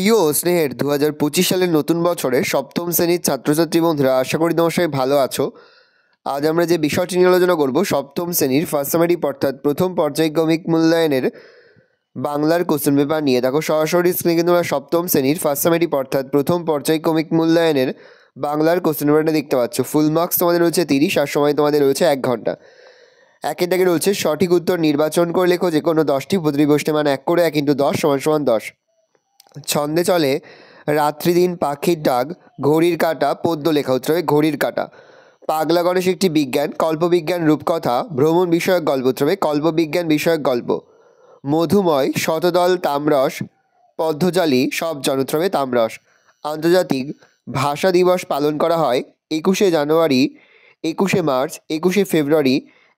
প্রিয় ও স্নেহের 2025 সালের নতুন বছরে সপ্তম শ্রেণীর ছাত্রছাত্রী বন্ধুরা, আশা করি তোমার সবাই ভালো আছো। আজ আমরা যে বিষয়টি নিয়ে আলোচনা করব, সপ্তম শ্রেণীর ফার্স্ট সামেটিভ অর্থাৎ প্রথম পর্যায়ক্রমিক মূল্যায়নের বাংলার কোশ্চেন পেপার নিয়ে। দেখো সরাসরি স্ক্রিনে কিন্তু আমরা সপ্তম শ্রেণীর ফার্স্ট সামেটিভ অর্থাৎ প্রথম পর্যায়ক্রমিক মূল্যায়নের বাংলার কোশ্চেন পেপারটা দেখতে পাচ্ছ। ফুল মার্কস তোমাদের রয়েছে 30 আর সময় তোমাদের রয়েছে 1 ঘন্টা। একের দাগে রয়েছে সঠিক উত্তর নির্বাচন করে লেখো যে কোনো 10টি, প্রতিটি প্রশ্নের মান 1 করে 1 × 10 = 10। ছন্দে চলে রাত্রি দিন পাখির ডাক, ঘড়ির কাঁটা পদ্য লেখা। উত্তর হবে ঘড়ির কাঁটা। পাগলা গণেশ একটি বিজ্ঞান, কল্পবিজ্ঞান রূপকথা, ভ্রমণ বিষয়ক গল্প। উত্তর হবে কল্পবিজ্ঞান বিষয়ক গল্প। মধুময় শতদল তামরস, পদ্মজালি সব জন। উত্তর হবে তামরস। আন্তর্জাতিক ভাষা দিবস পালন করা হয় 21শে জানুয়ারি, 21শে মার্চ, 21শে ফেব্রুয়ারি,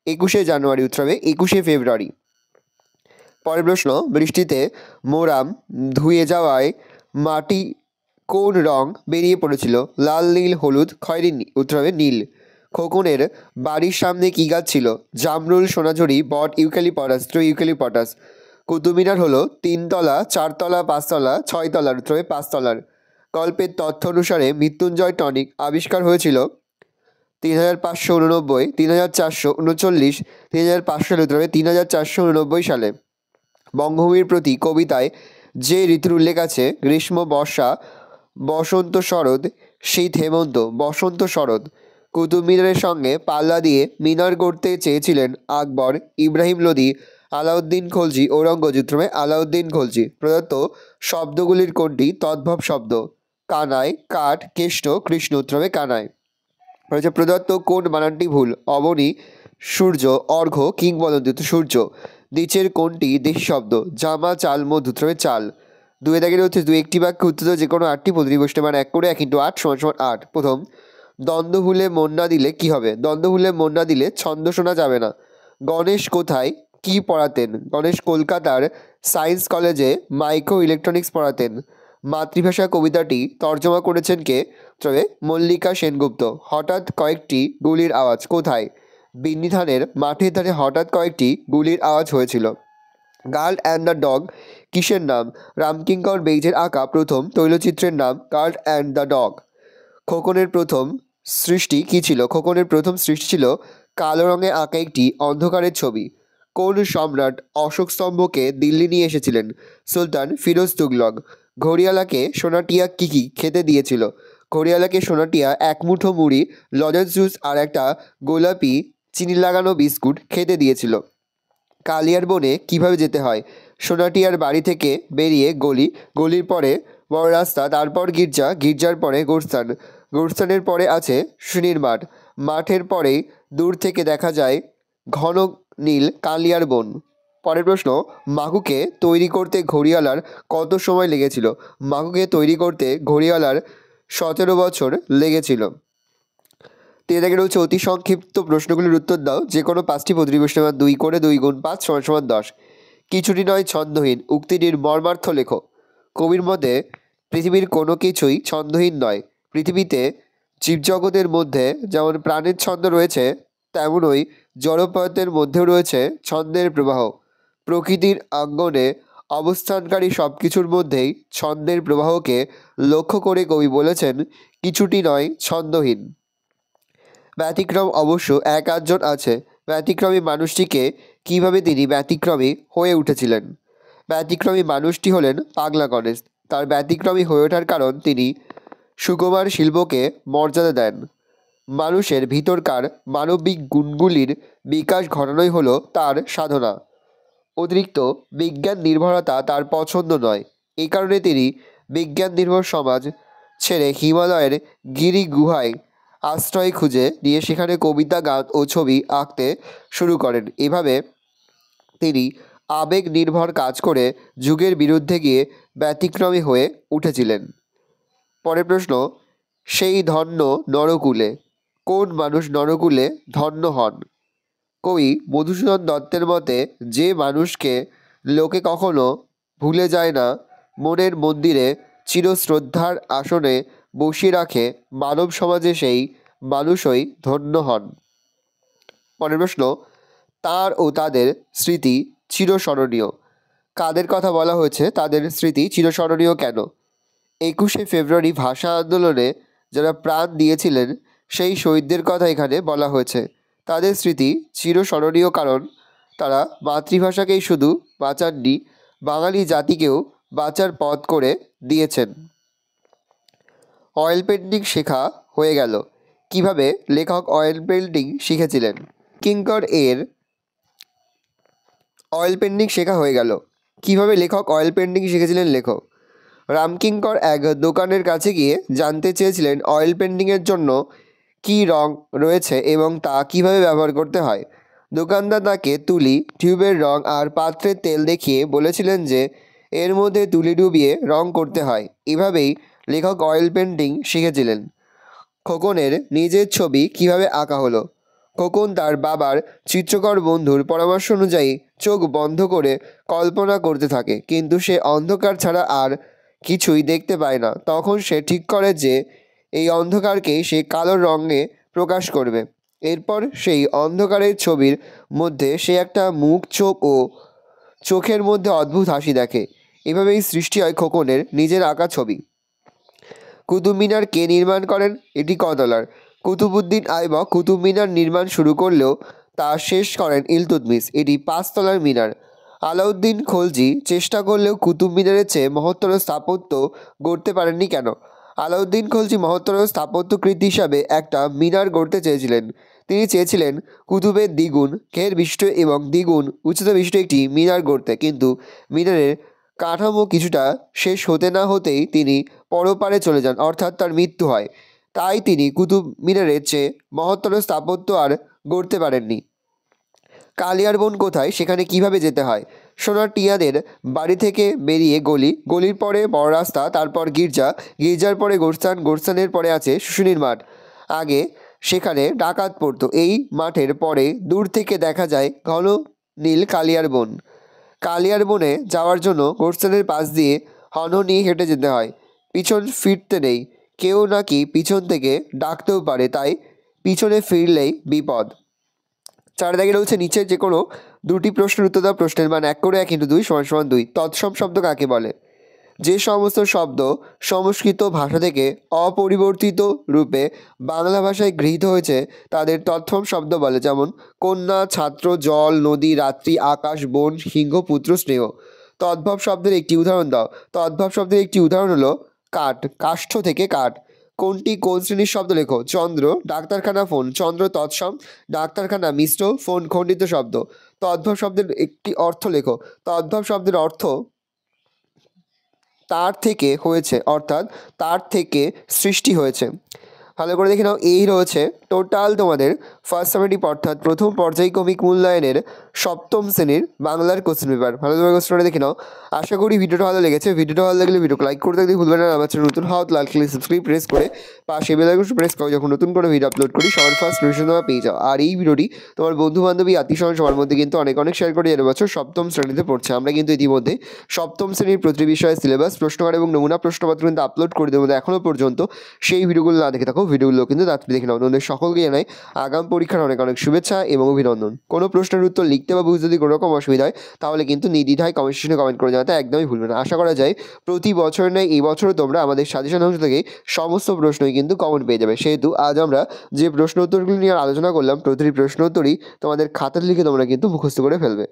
21শে জানুয়ারি। উত্তর হবে 21শে ফেব্রুয়ারি। পরের প্রশ্ন, বৃষ্টিতে মোরাম ধুয়ে যাওয়ায় মাটি কোন রং বেরিয়ে পড়েছিল? লাল, নীল, হলুদ, খয়েরি। উত্তর হবে নীল। খোকনের বাড়ির সামনে কী গাছ ছিল? জামরুল, সোনাঝুরি, বট, ইউক্যালিপটাস। ইউক্যালিপটাস। কুতুব মিনার হলো 3 তলা, 4 তলা, 5 তলা, 6 তলার। উত্তর হবে 5 তলার। গল্পের তথ্য অনুসারে মৃত্যুঞ্জয় টনিক আবিষ্কার হয়েছিল 3589, 3439, 3500 সালে। উত্তর হবে 3489 সালে। বঙ্গভূমির প্রতি কবিতায় যে ঋতুর উল্লেখ আছে? গ্রীষ্ম, বর্ষা, বসন্ত, শরৎ, শীত, হেমন্ত। বসন্ত, শরৎ। কুতুব মিনারের সঙ্গে পাল্লা দিয়ে মিনার করতে চেয়েছিলেন আকবর, ইব্রাহিম লোদি, আলাউদ্দিন খলজি, ঔরঙ্গজেব। উত্তর হবে আলাউদ্দিন খলজি। প্রদত্ত শব্দগুলির কোনটি তদ্ভব শব্দ? কানাই, কাঠ, কেষ্ট, কৃষ্ণ। উত্তর হবে কানাই। রয়েছে প্রদত্ত কোন বানানটি ভুল? অবনী, সূর্য, অর্ঘ্য, কিংবদন্তি। সূর্য। নিচের কোনটি দেশি শব্দ? জামা, চাল, মধু। উত্তর হবে চাল। 2 দাগে রয়েছে 2 একটি বাক্যে উত্তর যে কোনো 8টি, প্রতিটি প্রশ্নের মান 1 করে 1 × 8 = 8। প্রথম, দ্বন্দ্ব ভুলে মন না দিলে কী হবে? দ্বন্দ্ব ভুলে মন না দিলে ছন্দ শোনা যাবে না। গণেশ কোথায় কি পড়াতেন? গণেশ কলকাতার সায়েন্স কলেজে মাইক্রো ইলেকট্রনিক্স পড়াতেন। মাতৃভাষা কবিতাটি তর্জমা করেছেন কে? তবে মল্লিকা সেনগুপ্ত। হঠাৎ কয়েকটি গুলির আওয়াজ কোথায়? বিন্নিধানের মাঠের ধারে হঠাৎ কয়েকটি গুলির আওয়াজ হয়েছিল। গার্ল অ্যান্ড দ্য ডগ কিসের নাম? রামকিঙ্কর বেইজের আঁকা প্রথম তৈলচিত্রের নাম গার্ল অ্যান্ড দ্য ডগ। খোকনের প্রথম সৃষ্টি কী ছিল? খোকনের প্রথম সৃষ্টি ছিল কালো রঙে আঁকা একটি অন্ধকারের ছবি। কোন সম্রাট অশোক স্তম্ভকে দিল্লি নিয়ে এসেছিলেন? সুলতান ফিরোজ তুগলক। ঘড়িয়ালাকে সোনাটিয়া কী কী খেতে দিয়েছিল? ঘড়িয়ালাকে সোনাটিয়া 1 মুঠো মুড়ি, লজেন্স জুস আর একটা গোলাপি চিনি লাগানো বিস্কুট খেতে দিয়েছিল। কালিয়ার বনে কীভাবে যেতে হয়? সোনাটিয়ার বাড়ি থেকে বেরিয়ে গলি, গলির পরে বড় রাস্তা, তারপর গির্জা, গির্জার পরে গোরস্থান, গোরস্থানের পরে আছে সুনীর মাঠ, মাঠের পরেই দূর থেকে দেখা যায় ঘন নীল কালিয়ার বন। পরের প্রশ্ন, মাকুকে তৈরি করতে ঘড়িয়ালার কত সময় লেগেছিল? মাকুকে তৈরি করতে ঘড়িয়ালার 17 বছর লেগেছিল। 3 দাগে রয়েছে অতি সংক্ষিপ্ত প্রশ্নগুলির উত্তর দাও। যে কোনো 5টি, প্রতিটি প্রশ্নের মান 2 করে 2 × 5 = 10। কিছুটি নয় ছন্দহীন উক্তিটির মর্মার্থ লেখো। কবির মতে পৃথিবীর কোনো কিছুই ছন্দহীন নয়। পৃথিবীতে জীবজগতের মধ্যে যেমন প্রাণের ছন্দ রয়েছে, তেমনই জড়পদার্থের মধ্যেও রয়েছে ছন্দের প্রবাহ। প্রকৃতির অঙ্গনে অবস্থানকারী সব কিছুর মধ্যেই ছন্দের প্রবাহকে লক্ষ্য করে কবি বলেছেন কিছুটি নয় ছন্দহীন। ব্যতিক্রম অবশ্য 1-8 আছে। ব্যতিক্রমী মানুষটিকে কীভাবে তিনি ব্যতিক্রমী হয়ে উঠেছিলেন? ব্যতিক্রমী মানুষটি হলেন পাগলা গণেশ। তার ব্যতিক্রমী হয়ে ওঠার কারণ তিনি সুকুমার শিল্পকে মর্যাদা দেন। মানুষের ভিতরকার মানবিক গুণগুলির বিকাশ ঘটানোই হলো তার সাধনা। অতিরিক্ত বিজ্ঞান নির্ভরতা তার পছন্দ নয়। এই কারণে তিনি বিজ্ঞান নির্ভর সমাজ ছেড়ে হিমালয়ের গিরি গুহায় আশ্রয় খুঁজে নিয়ে সেখানে কবিতা, গান ও ছবি আঁকতে শুরু করেন। এভাবে তিনি আবেগ নির্ভর কাজ করে যুগের বিরুদ্ধে গিয়ে ব্যতিক্রমী হয়ে উঠেছিলেন। পরের প্রশ্ন, সেই ধন্য নরকুলে। কোন মানুষ নরকুলে ধন্য হন? কবি মধুসূদন দত্তের মতে যে মানুষকে লোকে কখনো ভুলে যায় না, মনের মন্দিরে চিরশ্রদ্ধার আসনে বসিয়ে রাখে, মানব সমাজে সেই মানুষই ধন্য হন। পরের প্রশ্ন, তার ও তাদের স্মৃতি চিরস্মরণীয়। কাদের কথা বলা হয়েছে? তাদের স্মৃতি চিরস্মরণীয় কেন? 21শে ফেব্রুয়ারি ভাষা আন্দোলনে যারা প্রাণ দিয়েছিলেন সেই শহীদদের কথা এখানে বলা হয়েছে। তাদের স্মৃতি চিরস্মরণীয়, কারণ তারা মাতৃভাষাকেই শুধু বাঁচাননি, বাঙালি জাতিকেও বাঁচার পথ করে দিয়েছেন। অয়েল পেন্টিং শেখা হয়ে গেল। কিভাবে লেখক অয়েল পেন্টিং শিখেছিলেন? কিঙ্কর এর অয়েল পেন্টিং শেখা হয়ে গেল। কিভাবে লেখক অয়েল পেন্টিং শিখেছিলেন? লেখক রামকিঙ্কর এক দোকানের কাছে গিয়ে জানতে চেয়েছিলেন অয়েল পেন্টিংয়ের জন্য কী রং রয়েছে এবং তা কিভাবে ব্যবহার করতে হয়। দোকানদার তাকে তুলি, টিউবের রং আর পাত্রের তেল দেখিয়ে বলেছিলেন যে এর মধ্যে তুলি ডুবিয়ে রং করতে হয়। এভাবেই লেখক অয়েল পেন্টিং শিখেছিলেন। খোকনের নিজের ছবি কিভাবে আঁকা হলো? খোকন তার বাবার চিত্রকর বন্ধুর পরামর্শ অনুযায়ী চোখ বন্ধ করে কল্পনা করতে থাকে, কিন্তু সে অন্ধকার ছাড়া আর কিছুই দেখতে পায় না। তখন সে ঠিক করে যে এই অন্ধকারকেই সে কালো রঙে প্রকাশ করবে। এরপর সেই অন্ধকারের ছবির মধ্যে সে একটা মুখ, চোখ ও চোখের মধ্যে অদ্ভুত হাসি দেখে। এভাবেই সৃষ্টি হয় খোকনের নিজের আঁকা ছবি। কুতুব মিনার কে নির্মাণ করেন? এটি কতলার? কুতুবউদ্দিন আইবক কুতুব মিনার নির্মাণ শুরু করলেও তা শেষ করেন ইলতুৎমিশ। এটি 5 তলার মিনার। আলাউদ্দিন খলজি চেষ্টা করলেও কুতুব মিনারের চেয়ে মহত্তর স্থাপত্য গড়তে পারেননি কেন? আলাউদ্দিন খলজি মহত্তর স্থাপত্যকৃতি হিসাবে একটা মিনার গড়তে চেয়েছিলেন। তিনি চেয়েছিলেন কুতুবের দ্বিগুণ ঘের বিশিষ্ট এবং দ্বিগুণ উচ্চতা বিশিষ্ট একটি মিনার গড়তে, কিন্তু মিনারের কাঠামো কিছুটা শেষ হতে না হতেই তিনি পরপারে চলে যান, অর্থাৎ তার মৃত্যু হয়। তাই তিনি কুতুব মিনারের চেয়ে মহত্তর স্থাপত্য আর গড়তে পারেননি। কালিয়ার বন কোথায়? সেখানে কিভাবে যেতে হয়? সোনার টিয়াদের বাড়ি থেকে বেরিয়ে গলি, গলির পরে বড় রাস্তা, তারপর গির্জা, গির্জার পরে গোরস্থান, গোরস্থানের পরে আছে শুশুনির মাঠ। আগে সেখানে ডাকাত পড়তো। এই মাঠের পরে দূর থেকে দেখা যায় ঘন নীল কালিয়ার বন। কালিয়ার বনে যাওয়ার জন্য গোরস্থানের পাশ দিয়ে হনহনি হেঁটে যেতে হয়। পিছন ফিরতে নেই, কেউ নাকি পিছন থেকে ডাকতেও পারে, তাই পিছনে ফিরলেই বিপদ। 4 দাগে রয়েছে নিচের যে কোনো দুটি প্রশ্নের উত্তর দেওয়া। প্রশ্নের মান 1 করে 1 × 2 = 2। তৎসম শব্দ কাকে বলে? যে সমস্ত শব্দ সংস্কৃত ভাষা থেকে অপরিবর্তিত রূপে বাংলা ভাষায় গৃহীত হয়েছে তাদের তৎসম শব্দ বলে, যেমন কন্যা, ছাত্র, জল, নদী, রাত্রি, আকাশ, বন, সিংহ, পুত্র, স্নেহ। তদ্ভব শব্দের একটি উদাহরণ দাও। তদ্ভব শব্দের একটি উদাহরণ হলো কাঠ, কাষ্ঠ থেকে কাঠ। কোনটি কোন শ্রেণীর শব্দ? লেখো। চন্দ্র, ডাক্তারখানা, ফোন। চন্দ্র তৎসম, ডাক্তারখানা মিশ্র, ফোন খণ্ডিত শব্দ। তদ্ভব শব্দের একটি অর্থ লেখো। তদ্ভব শব্দের অর্থ তার থেকে হয়েছে, অর্থাৎ তার থেকে সৃষ্টি হয়েছে। ভালো করে দেখে নাও। এই রয়েছে টোটাল তোমাদের ফার্স্ট সামেটিভ অর্থাৎ প্রথম পর্যায়ক্রমিক মূল্যায়নের 7ম শ্রেণীর বাংলার কোশ্চেন পেপার। ভালোভাবে কোশ্চেনটা দেখে নাও। আশা করি ভিডিওটা ভালো লেগেছে। ভিডিওটা ভালো লাগলে ভিডিওকে লাইক করতে ভুলবে না। আমার চ্যানেল নতুন হও লাল কালার সাবস্ক্রাইব প্রেস করে পাশে বেল আইকন প্রেস করো, যখন নতুন করে ভিডিও আপলোড করি সবার ফার্স্ট নোটিফিকেশন তোমরা পেয়ে যাও। আর এই ভিডিওটি তোমার বন্ধু বান্ধবী আত্মীয়স্বজন সবার মধ্যে কিন্তু অনেক শেয়ার করে, যারা বছর 7ম শ্রেণীতে পড়ছে। আমরা কিন্তু ইতিমধ্যে 7ম শ্রেণীর প্রতিটি বিষয়ে সিলেবাস, প্রশ্নকার এবং নমুনা প্রশ্নপত্র কিন্তু আপলোড করে দেবো। এখনও পর্যন্ত সেই ভিডিওগুলো না দেখে থাকো, ভিডিওগুলো কিন্তু তাড়াতাড়ি দেখে নাও। তোমাদের সকলকে জানাই আগাম পরীক্ষার অনেক শুভেচ্ছা এবং অভিনন্দন। কোনো প্রশ্নের উত্তর লিখতে বা বুঝতে যদি কোনো রকম অসুবিধা হয় তাহলে কিন্তু নির্দ্বিধায় কমেন্ট সেকশনে কমেন্ট করে জানাতে একদমই ভুলবে না। আশা করা যায় প্রতি বছর নয় এই বছরও তোমরা আমাদের সাজেশন অংশ থেকে সমস্ত প্রশ্নই কিন্তু কমেন্ট পেয়ে যাবে। সেহেতু আজ আমরা যে প্রশ্ন উত্তরগুলি নিয়ে আলোচনা করলাম প্রতিটি প্রশ্ন উত্তরই তোমাদের খাতাতে লিখে তোমরা কিন্তু মুখস্থ করে ফেলবে।